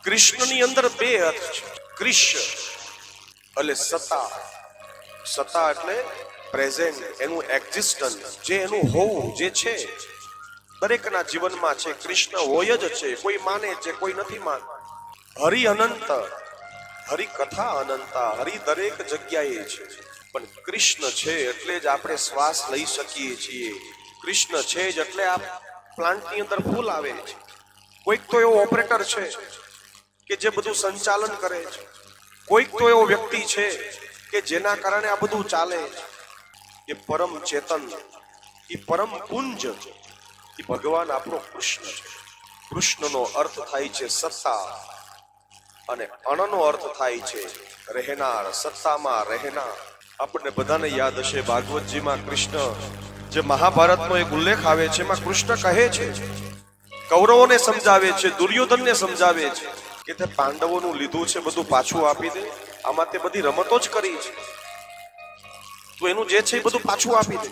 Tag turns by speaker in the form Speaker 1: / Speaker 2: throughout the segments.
Speaker 1: કૃષ્ણની અંદર બે અર્થ છે. કૃષ્ણ એટલે સત્તા, સત્તા એટલે પ્રેઝન્ટ, એનું એક્ઝિસ્ટન્સ, જે એનું હોવું જે છે દરેકના જીવનમાં છે. કૃષ્ણ હોય જ છે, કોઈ માને છે કોઈ નથી માનતા. હરિ અનંત, હરિ કથા અનંતા, હરિ દરેક જગ્યાએ છે. પણ કૃષ્ણ છે એટલે જ આપણે શ્વાસ લઈ શકીએ છીએ. કૃષ્ણ છે જ એટલે આ પ્લાન્ટની અંદર ફૂલ આવે છે. કોઈક તો એવો ઓપરેટર છે કે જે બધું સંચાલન કરે છે. કોઈક તો એવો વ્યક્તિ છે કે જેના કારણે આ બધું ચાલે છે. એ પરમ ચેતન, એ પરમ પુંજ, એ ભગવાન આપણો કૃષ્ણ છે. કૃષ્ણનો અર્થ થાય છે સત્તા અને અણનો અર્થ થાય છે રહેનાર, સત્તામાં રહેનાર. આપણને બધાને યાદ હશે ભાગવતજીમાં કૃષ્ણ, જે મહાભારતનો એક ઉલ્લેખ આવે છે, એમાં કૃષ્ણ કહે છે, કૌરવોને સમજાવે છે, દુર્યોધનને સમજાવે છે કે તે પાંડવોનું લીધું છે બધું પાછું આપી દે. આમાં તે બધી રમતો જ કરી છે, તો એનું જે છે એ બધું પાછું આપી દે.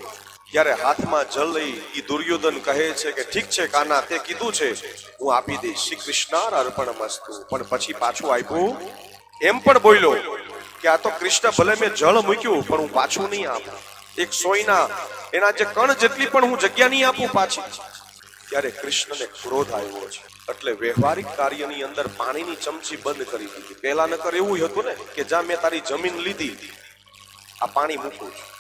Speaker 1: ત્યારે હાથમાં જલ લઈ એ દુર્યોધન કહે છે કે ઠીક છે કાના, તે કીધું છે હું આપી દઈશ, શ્રી કૃષ્ણ અર્પણમસ્તુ. પણ પછી પાછું આપ્યું એમ પણ બોલ્યો કે આ તો કૃષ્ણ, ભલે મેં જળ મૂક્યું પણ હું પાછું નહીં આપું. એક સોયના એના જે કણ જેટલી પણ હું જગ્યા નહીં આપું પાછી. ત્યારે કૃષ્ણને ક્રોધ આવ્યો છે, એટલે વ્યવહારિક કાર્યની અંદર પાણીની ચમચી બંધ કરી દીધી. પહેલા નકર એવું હતું ને કે જ્યાં મેં તારી જમીન લીધી, આ પાણી મૂકું છું.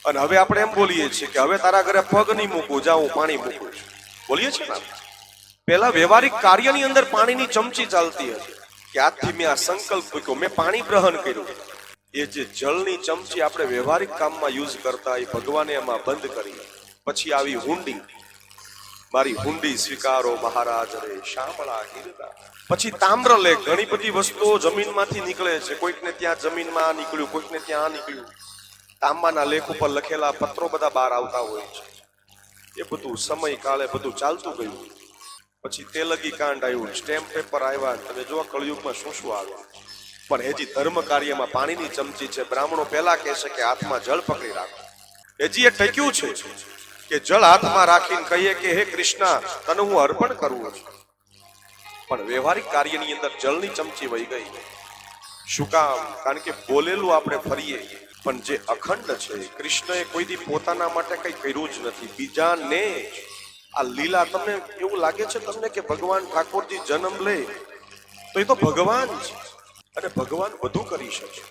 Speaker 1: અને હવે આપણે એમ બોલીએ છીએ કે હવે તારા ઘરે પગ નહીં મૂકું, જા હું પાણી મૂકું છું, બોલીએ છીએ ને. પહેલા વ્યવહારિક કાર્યની અંદર પાણીની ચમચી ચાલતી હતી કે આજથી મેં આ સંકલ્પ મૂક્યો, મેં પાણી ગ્રહણ કર્યું. એ જે જળની ચમચી આપણે વ્યવહારિક કામમાં યુઝ કરતા, એ ભગવાને એમાં બંધ કરી. પછી આવી હુંડી, મારી હુંડી સ્વીકારો મહારાજ રે શામળા હીરદા. પછી તામ્ર લેખ, ઘણી બધી વસ્તુઓ જમીનમાંથી નીકળે છે. કોઈકને ત્યાં જમીનમાં નીકળ્યું, કોઈકને ત્યાં નીકળ્યું. તાંબાના લેખ ઉપર લખેલા પત્રો બધા બહાર આવતા હોય છે. એ બધું સમય કાળે બધું ચાલતું ગયું. પછી તેલગી કાંડ આવ્યું, સ્ટેમ્પ પેપર આવ્યા. તમે જો કળયુગમાં શું શું આવ્યું. પણ હજી ધર્મ કાર્યમાં પાણીની ચમચી છે. બ્રાહ્મણો પહેલા કહે છે કે હાથમાં જળ પકડી રાખો. હજી એ ટક્યું છે કે જળ હાથમાં રાખીને કહીએ કે હે કૃષ્ણ, તને હું અર્પણ કરું છું. પણ વ્યવહારિક કાર્યની અંદર જળની ચમચી વહી ગઈ. શું કામ? કારણ કે બોલેલું આપણે ફરીએ, પણ જે અખંડ છે, કૃષ્ણએ કોઈ દી પોતાના માટે કઈ કર્યું જ નથી, બીજાને. આ લીલા, તમને એવું લાગે છે તમને કે ભગવાન ઠાકોરજી જન્મ લે તો એ તો ભગવાન છે, અને ભગવાન બધું કરી શકે.